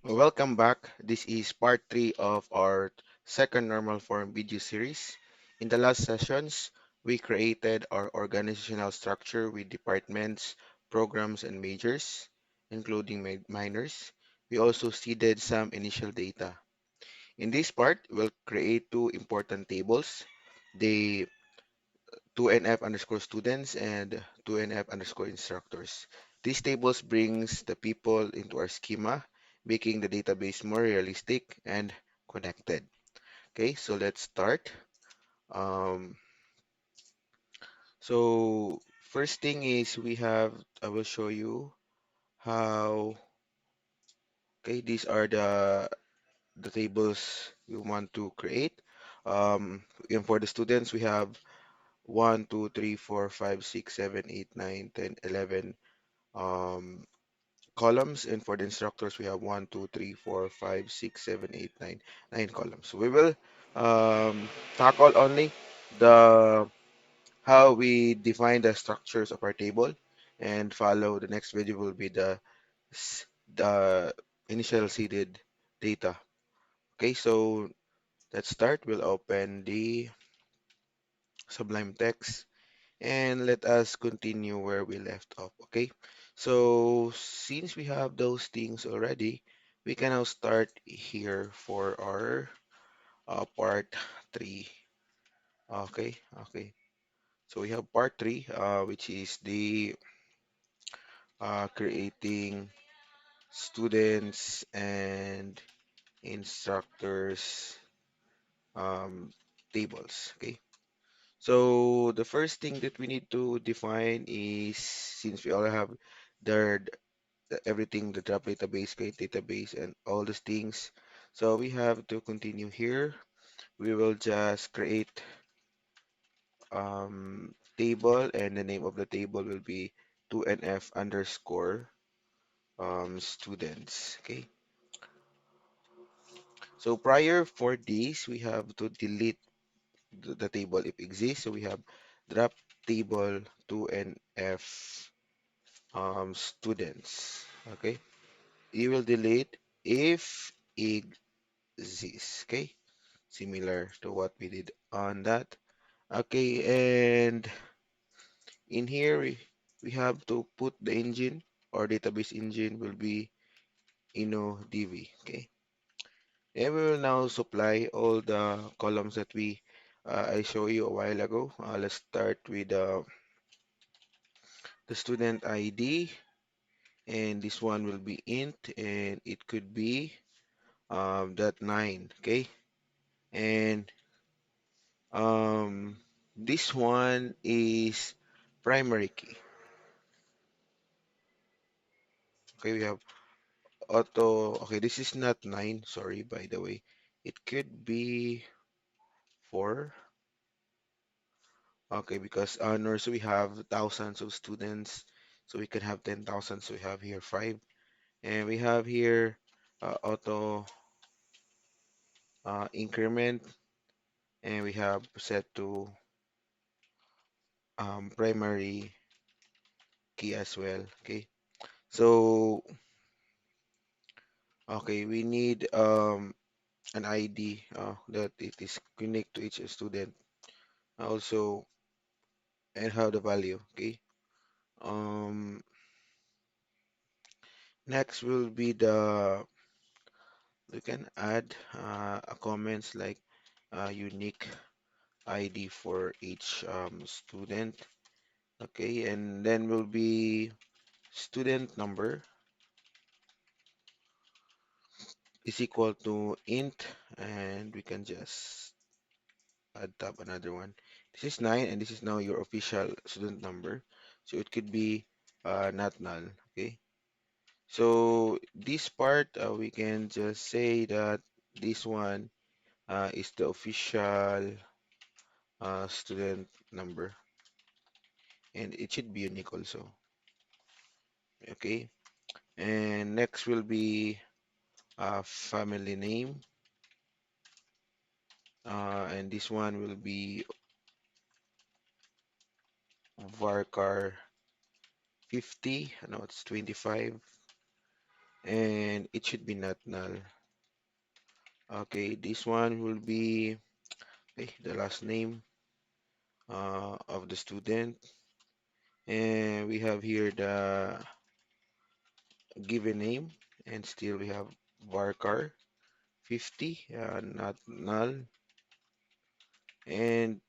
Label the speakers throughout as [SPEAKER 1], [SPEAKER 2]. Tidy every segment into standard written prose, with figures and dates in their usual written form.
[SPEAKER 1] Welcome back. This is part 3 of our second normal form video series. In the last sessions, we created our organizational structure with departments, programs, and majors, including minors. We also seeded some initial data. In this part, we'll create two important tables, the 2NF underscore students and 2NF underscore instructors. These tables brings the people into our schema, making the database more realistic and connected. Okay, so let's start. Um, so first thing is I will show you how, okay, these are the tables we want to create. And for the students, we have 1, 2, 3, 4, 5, 6, 7, 8, 9, 10, 11 um, columns, and for the instructors we have 1, 2, 3, 4, 5, 6, 7, 8, 9, 9 columns. So we will tackle only the how we define the structures of our table, and follow the next video will be the initial seeded data. Okay, so let's start. We'll open the Sublime Text and let us continue where we left off. Okay, so since we have those things already, we can now start here for our part 3. Okay, okay, so we have part 3, which is the creating students and instructors um, tables. Okay, so the first thing that we need to define is, since we all have their everything, the drop database, create database, and all those things. So we have to continue here. We will just create table, and the name of the table will be 2NF underscore students. Okay. So prior for this, we have to delete the table if exists. So we have drop table 2NF students. Okay. You will delete if exists. Okay. Similar to what we did on that. Okay, and in here we have to put the engine or database engine will be DB. Okay, and we will now supply all the columns that I show you a while ago. Let's start with the student ID, and this one will be int, and it could be that 9. Okay, and um, this one is primary key. Okay, we have auto. Okay, this is not 9, sorry, by the way. It could be 4. Okay, because honors we have thousands of students, so we can have 10,000. So we have here 5, and we have here auto increment, and we have set to primary key as well. Okay, so okay, we need an ID that it is unique to each student also, and have the value. Okay. Um, Next will be we can add a comments like unique ID for each student. Okay, and then will be student number is equal to int, and we can just add tab another one. This is 9, and this is now your official student number. So it could be not null. Okay. So this part we can just say that this one is the official student number, and it should be unique also. Okay, and next will be family name, and this one will be varchar 50. No, it's 25, and it should be not null. Okay, this one will be the last name of the student, and we have here the given name, and still we have varchar 50, not null, and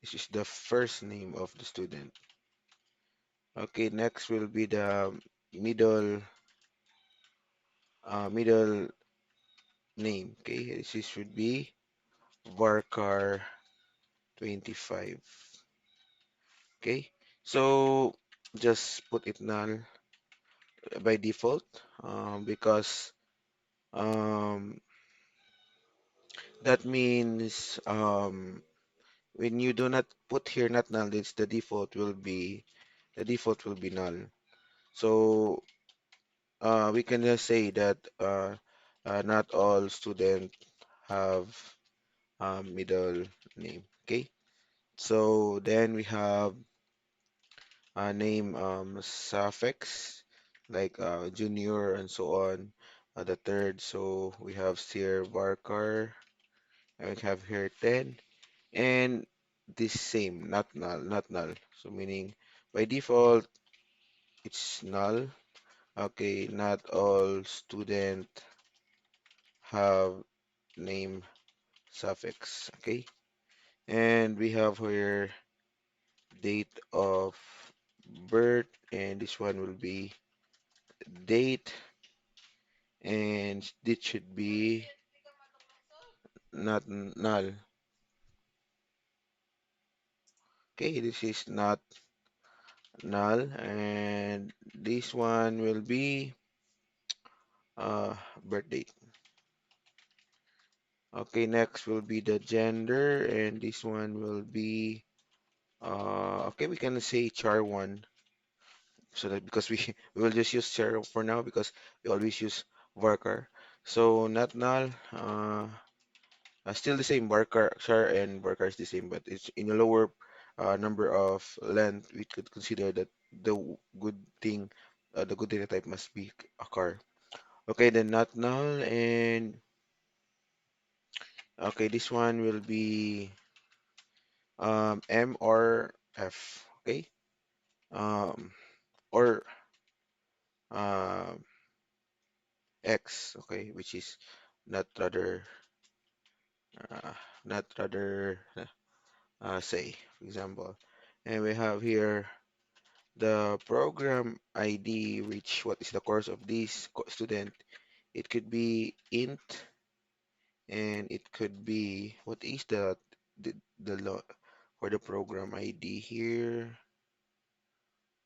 [SPEAKER 1] this is the first name of the student. Okay, next will be the middle middle name. Okay, this should be varchar 25. Okay, so just put it null by default because um, that means when you do not put here not null, it's the default will be null. So we can just say that not all students have middle name. Okay, so then we have a name suffix like junior and so on. The third, so we have here varchar, and we have here 10, and this same, not null, not null. So meaning by default it's null. Okay, not all student have name suffix. Okay, and we have here date of birth, and this one will be date, and this should be not null. Okay, this is not null, and this one will be birth date. Okay, next will be the gender, and this one will be okay, we can say char one, so that because we we will just use char for now because we always use varchar. So not null, still the same varchar, char and varchar is the same, but it's in a lower number of length. We could consider that good thing, the good data type must be a car. Okay, then not null, and okay, this one will be M or F. Okay, um, or um, X. Okay, which is not rather uh, not rather say, for example, and we have here the program ID, which what is the course of this student. It could be int, and it could be what is the for the program ID here.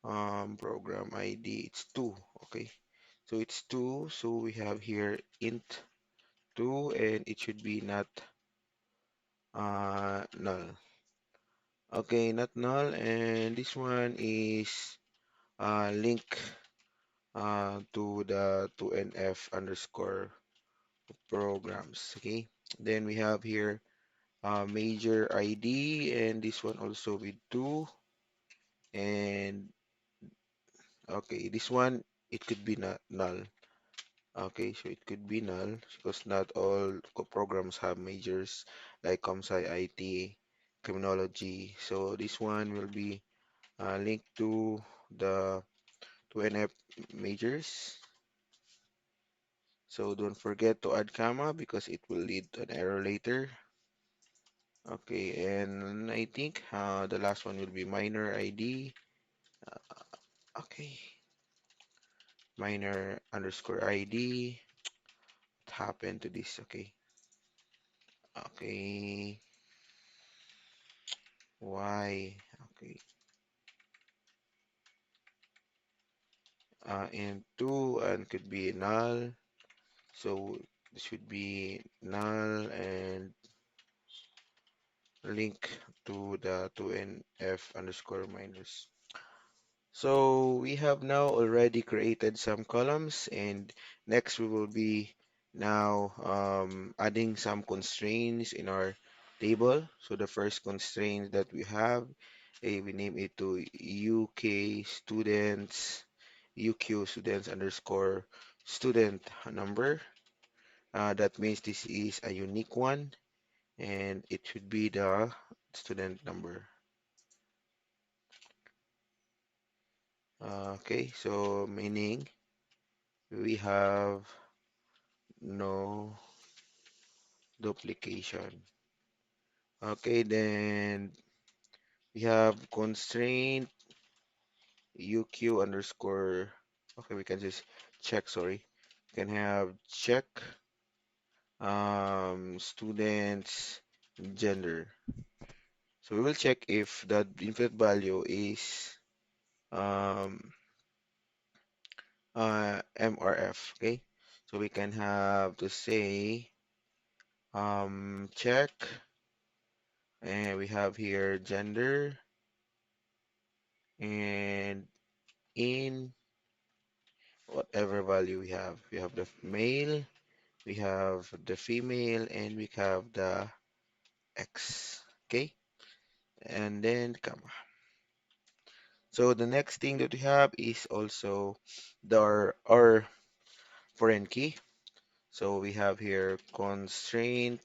[SPEAKER 1] Program ID, it's 2. Okay, so it's 2. So we have here int 2, and it should be not null. Okay, not null, and this one is link to the 2NF underscore programs. Okay, then we have here major ID, and this one also with 2, and okay, this one it could be not null. Okay, so it could be null because not all programs have majors like ComSci IT, criminology. So this one will be linked to the 2NF majors. So don't forget to add comma because it will lead to an error later. Okay, and I think the last one will be minor ID. Okay, minor underscore ID. What happened to this? Okay, okay, why? Okay, and 2 and could be null. So this should be null and link to the 2NF underscore minors. So we have now already created some columns, and next we will be now adding some constraints in our table. So the first constraint that we have, we name it to UK students, UQ students underscore student number. That means this is a unique one and it should be the student number. Okay, so meaning we have no duplication. Okay, then we have constraint UQ underscore. Okay, we can just check, sorry. We can have check students gender. So we will check if the input value is um, MRF. Okay, so we can have to say check, and we have here gender, and in whatever value we have. We have the male, we have the female, and we have the X. Okay, and then comma. So the next thing that we have is also our foreign key. So we have here constraint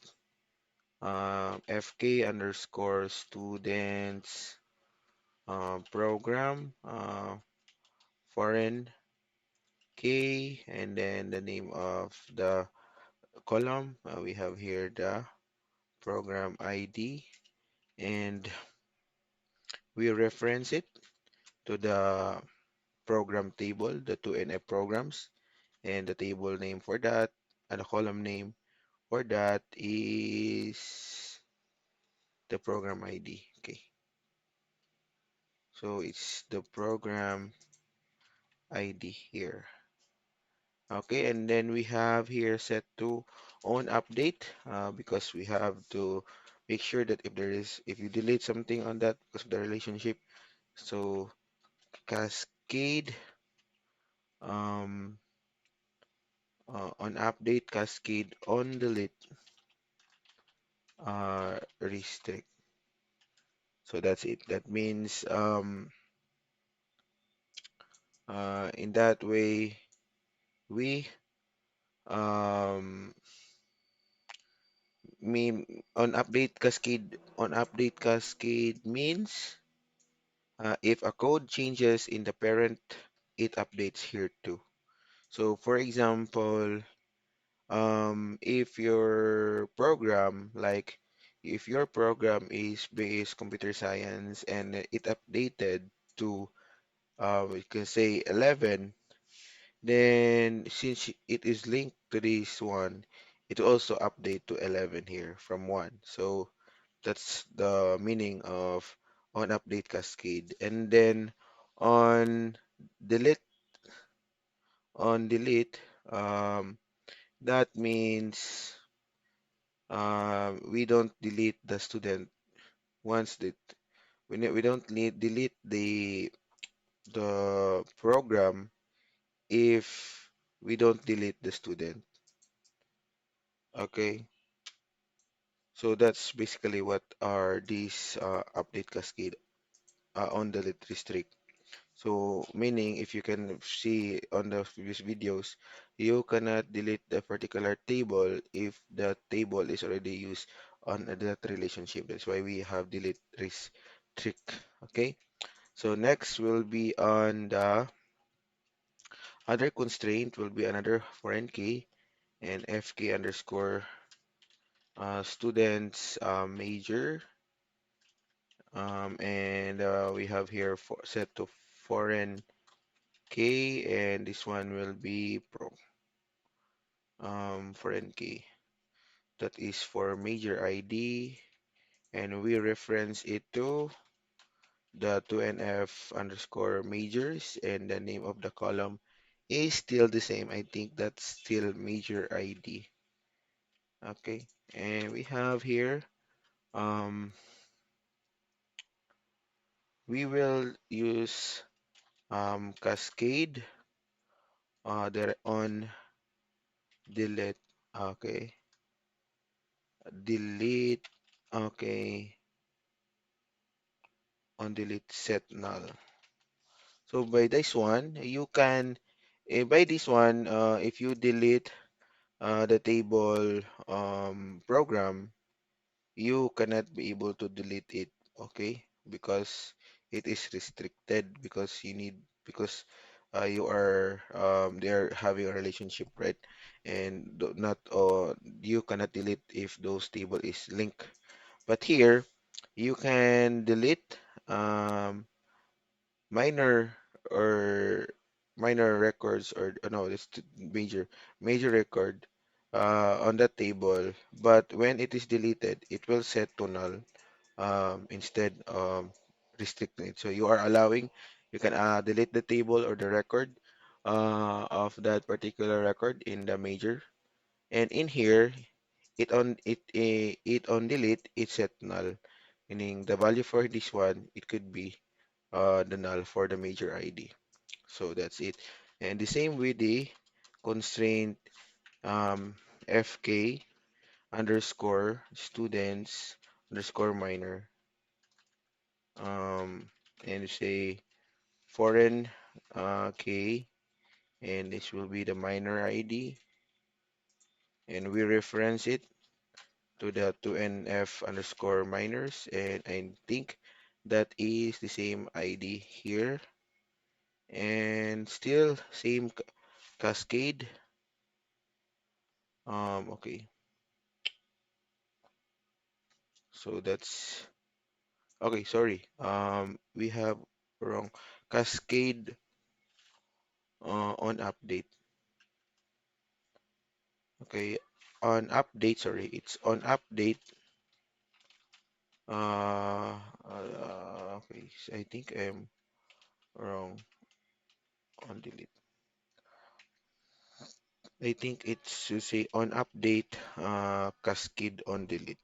[SPEAKER 1] FK underscore students program foreign key, and then the name of the column. We have here the program ID, and we reference it to the program table, the 2NF programs, and the table name for that, and the column name for that is the program ID. Okay, so it's the program ID here. Okay, and then we have here set to on update because we have to make sure that if you delete something on that because of the relationship, so cascade um, on update, cascade on delete, restrict. So that's it. That means in that way we um, mean on update cascade means if a code changes in the parent, it updates here too. So for example, if your program, like if your program is based computer science and it updated to, we can say 11, then since it is linked to this one, it will also update to 11 here from 1. So that's the meaning of on update cascade. And then on delete, on delete, um, that means we don't delete the student once that we don't delete the program if we don't delete the student. Okay, so that's basically what are these update cascade on delete restrict. So meaning if you can see on the previous videos, you cannot delete the particular table if the table is already used on that relationship. That's why we have delete restrict. Okay. So next will be on the other constraint will be another foreign key and FK underscore students major and we have here for set to foreign K, and this one will be foreign key. That is for major ID, and we reference it to the 2NF underscore majors, and the name of the column is still the same. I think that's still major ID. Okay, and we have here, um, we will use cascade there on delete. Okay, delete. Okay, on delete set null. So by this one, you can, by this one, if you delete the table program, you cannot be able to delete it, okay? Because it is restricted because you need because you are they are having a relationship, right? And not you cannot delete if those table is linked. But here you can delete um, minor or minor records or no, it's major record on that table. But when it is deleted, it will set to null instead restricting it. So you are allowing, you can delete the table or the record of that particular record in the major, and in here it on delete it set null, meaning the value for this one it could be the null for the major ID. So that's it. And the same with the constraint FK underscore students underscore minor um, and say foreign K, and this will be the minor ID, and we reference it to the 2NF underscore minors, and I think that is the same ID here, and still same cascade. Okay, so that's okay. Sorry, we have wrong cascade on update. Okay, on update. Sorry, it's on update. Okay, so I think I'm wrong on delete. I think it should say on update, cascade on delete,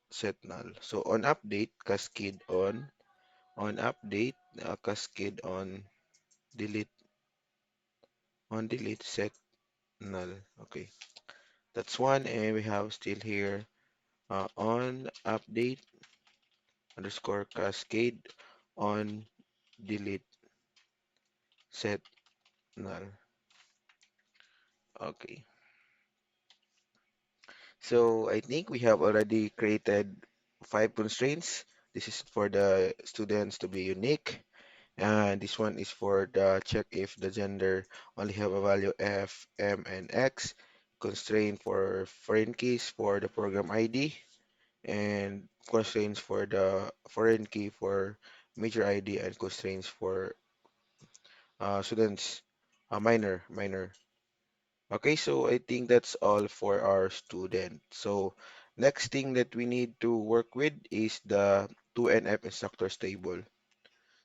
[SPEAKER 1] set null. So on update, cascade on update, cascade on delete, set null. Okay, that's one, and we have still here on update underscore cascade on delete, set null. Okay. So I think we have already created 5 constraints. This is for the students to be unique. And this one is for the check if the gender only have a value F, M, and X. Constraint for foreign keys for the program ID. And constraints for the foreign key for major ID and constraints for students minor. Okay, so I think that's all for our student. So next thing that we need to work with is the 2NF instructors table.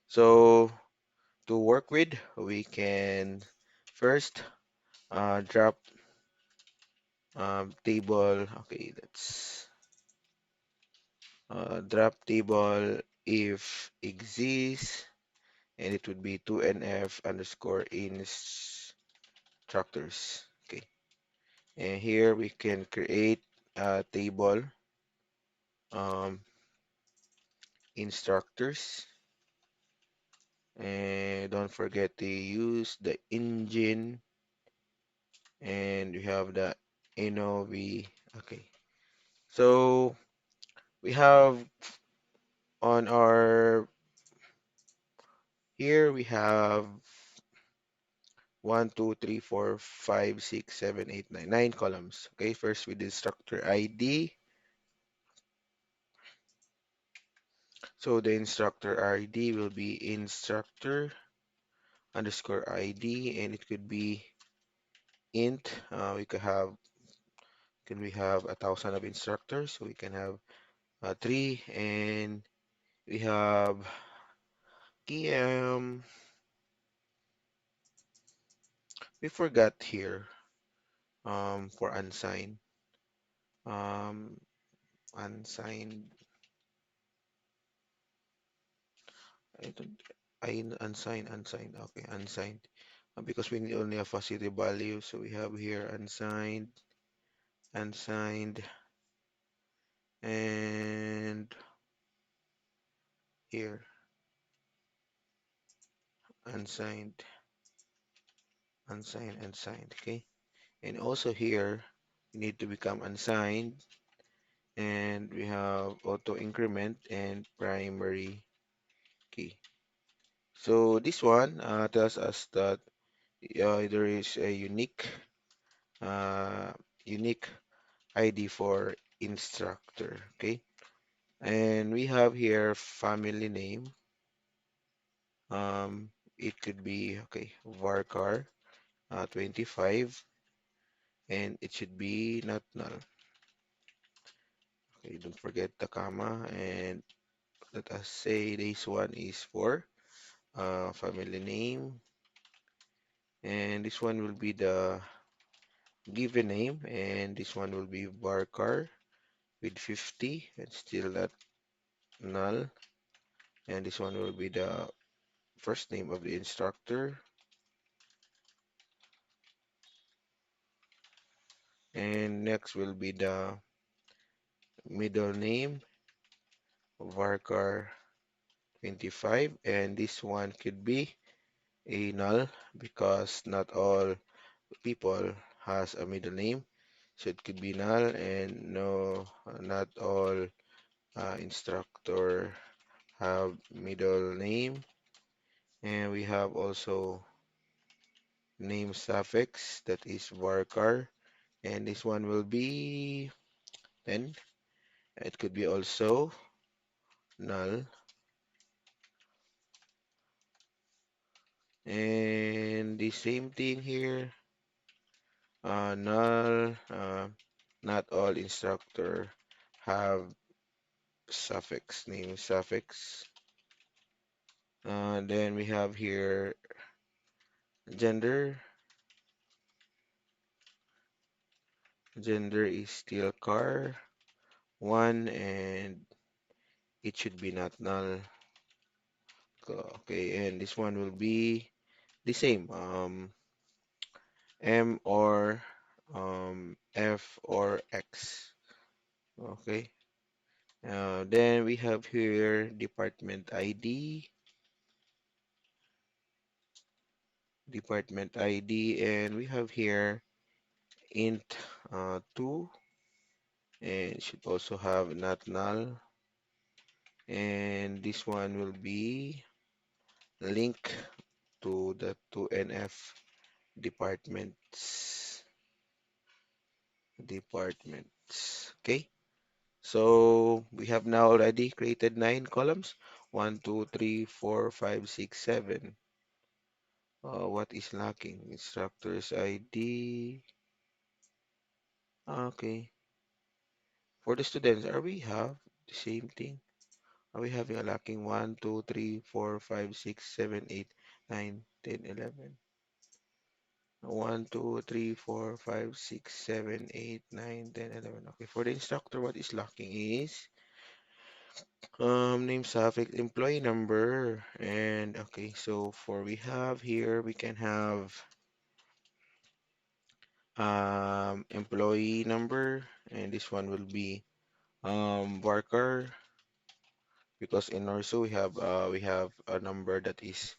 [SPEAKER 1] So to work with, we can first drop table. Okay, let's drop table if exists, and it would be 2NF underscore instructors. Okay, and here we can create a table um, instructors, and don't forget to use the engine, and we have the NOV. Okay, so we have on our here we have 9 columns. Okay, first with the instructor ID. So the instructor ID will be instructor underscore ID, and it could be int. We could have can we have 1,000 of instructors, so we can have three, and we have TM. We forgot here for unsigned. Um, unsigned. I don't. Unsigned. Okay, unsigned. Because we need only a facility value, so we have here unsigned, and here unsigned, unsigned, unsigned. Okay. And also here, you need to become unsigned. And we have auto increment and primary key. So this one tells us that there is a uh, unique ID for instructor. Okay. And we have here family name. It could be okay, varchar 25, and it should be not null. Okay, don't forget the comma, and let us say this one is for family name, and this one will be the given name, and this one will be varchar with 50, and still not null, and this one will be the first name of the instructor, and next will be the middle name, varchar 25, and this one could be a null because not all people has a middle name, so it could be null, and no, not all instructor have middle name. And we have also name suffix, that is varchar, and this one will be 10. It could be also null, and the same thing here, null. Not all instructor have suffix, name suffix. Then we have here gender. Gender is still car 1, and it should be not null. Okay, and this one will be the same. M or F or X. Okay. Then we have here department ID, and we have here int 2, and it should also have not null, and this one will be link to the 2NF departments. Okay, so we have now already created 9 columns. 1, 2, 3, 4, 5, 6, 7. What is lacking? Instructor's ID. Okay. For the students, are we have the same thing? Are we having a lacking 1, 2, 3, 4, 5, 6, 7, 8, 9, 10, 11? 1, 2, 3, 4, 5, 6, 7, 8, 9, 10, 11. Okay, for the instructor, what is lacking is name, suffix, employee number, and okay, so for we have here, we can have employee number, and this one will be worker, because in Orso we have a number that is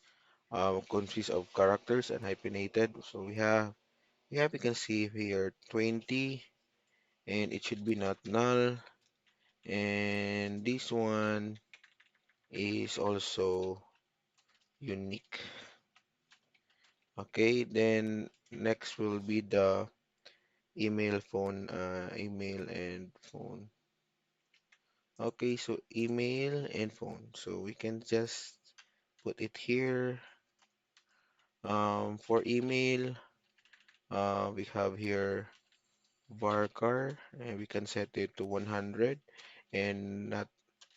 [SPEAKER 1] consists of characters and hyphenated. So we have you can see here 20, and it should be not null, and this one is also unique. Okay, then next will be the email and phone. Okay, so email and phone. So we can just put it here. For email, we have here varchar, and we can set it to 100 and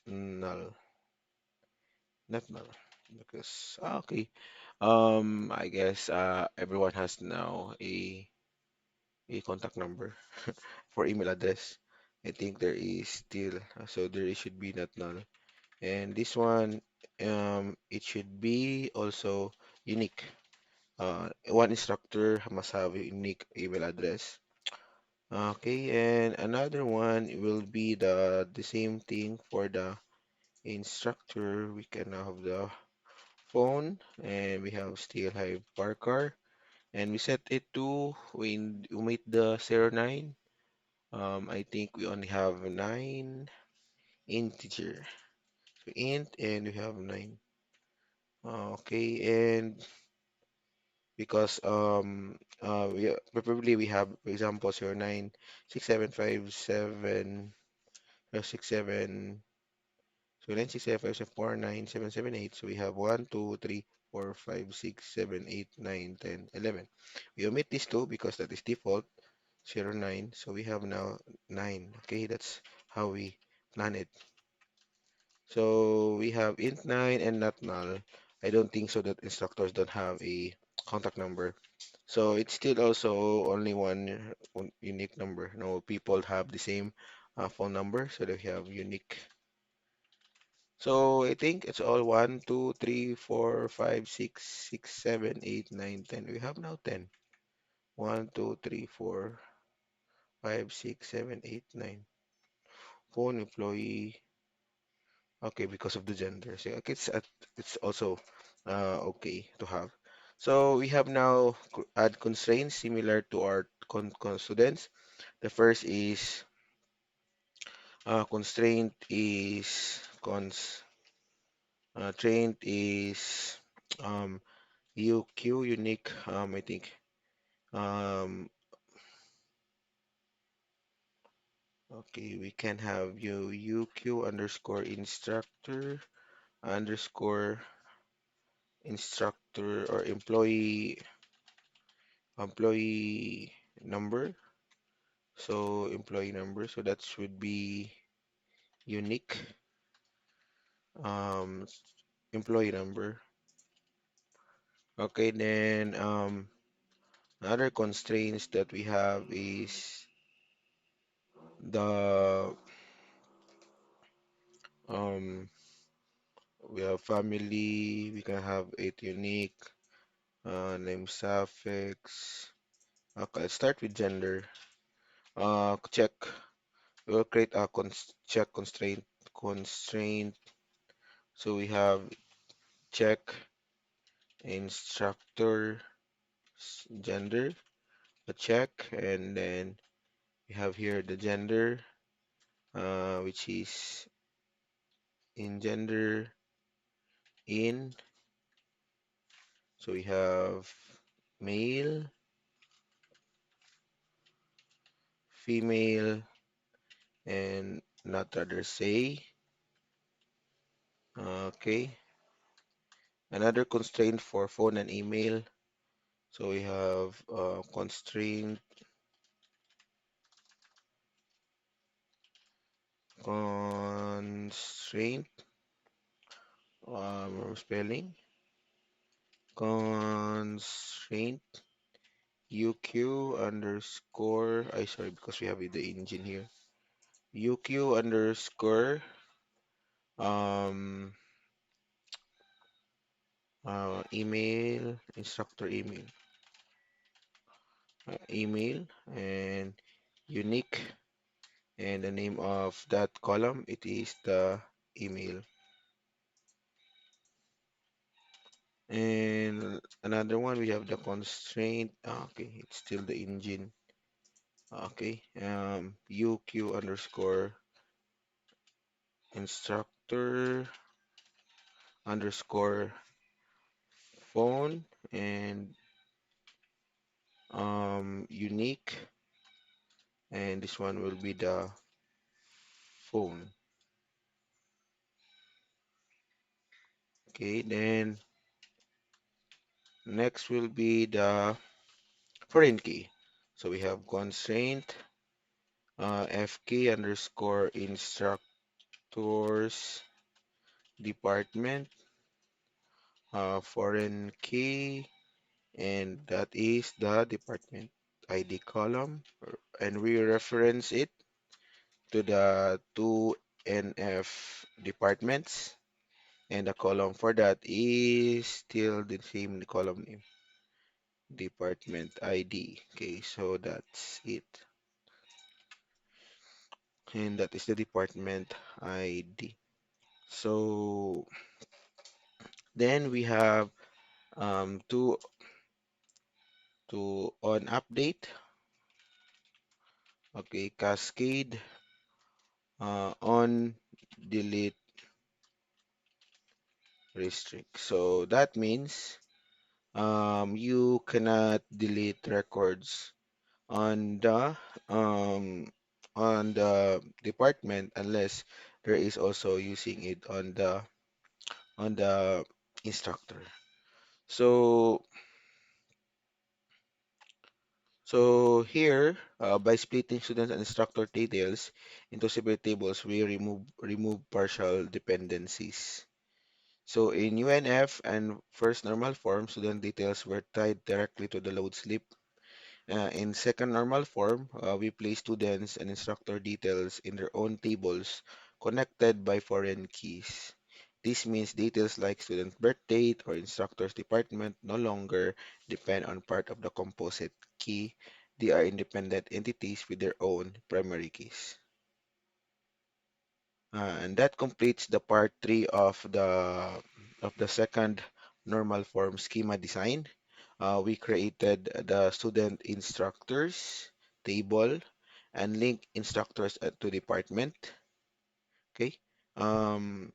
[SPEAKER 1] null, not null, because okay. I guess everyone has now a contact number for email address. I think there is still, so there should be not null. And this one, it should be also unique. One instructor must have a unique email address. Okay, and another one will be the same thing for the instructor. We can have the phone, and we have still have Parker, and we set it to when you made the 09. I think we only have 9 integer. So int, and we have 9. Okay, and because probably we have, for example, 09 6757 67, so 9675749 So we have 1, 2, 3, 4, 5, 6, 7, 8, 9, 10, 11. We omit these two because that is default 09. So we have now 9. Okay, that's how we plan it. So we have int 9 and not null. I don't think so that instructors don't have a contact number. So it's still also only one unique number. No people have the same phone number, so they have unique. So I think it's all 1, 2, 3, 4, 5, 6, 7, 8, 9, 10. We have now 10. 1, 2, 3, 4, 5, 6, 7, 8, 9. Phone employee. Okay, because of the gender. So okay, it's also okay to have. So we have now add constraints similar to our students. The first is constraint is constraint is UQ unique. I think um okay, we can have UQ underscore underscore instructor or employee number. So employee number. So that should be unique um employee number. Okay, then other constraints that we have is the um we have family. We can have it unique name suffix. Okay, let's start with gender. Check. We'll create a check constraint. So we have check instructor gender, a check, and then we have here the gender, which is in gender in. So we have male, female, and not rather say. Okay. Another constraint for phone and email. So we have constraint, spelling, constraint, UQ underscore, I sorry, because we have the engine here. UQ underscore, um, email, instructor email, and unique, and the name of that column, it is the email. And another one, we have the constraint. Okay, it's still the engine. Okay, UQ underscore instructor underscore phone and unique, and this one will be the phone. Okay, then next will be the foreign key. So we have constraint FK underscore instructors department foreign key, and that is the department ID column, and we reference it to the two NF departments, and the column for that is still the same column name, department ID. Okay, so that's it, and that is the department ID. So Then we have to on update, okay, cascade, on delete restrict. So that means you cannot delete records on um, the department unless there is also using it on the instructor. So here, by splitting students and instructor details into separate tables, we remove partial dependencies. So in UNF and first normal form, student details were tied directly to the load slip. In second normal form, we place students and instructor details in their own tables connected by foreign keys. This means details like student birth date or instructor's department no longer depend on part of the composite key. They are independent entities with their own primary keys. And that completes the part 3 of the second normal form schema design. We created the student instructors table and link instructors to department. Okay. Um,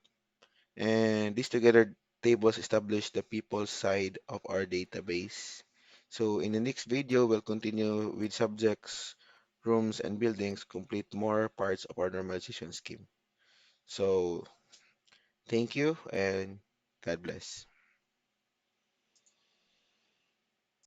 [SPEAKER 1] and these together tables establish the people side of our database. So in the next video, we'll continue with subjects, rooms, and buildings, complete more parts of our normalization scheme. So thank you and God bless.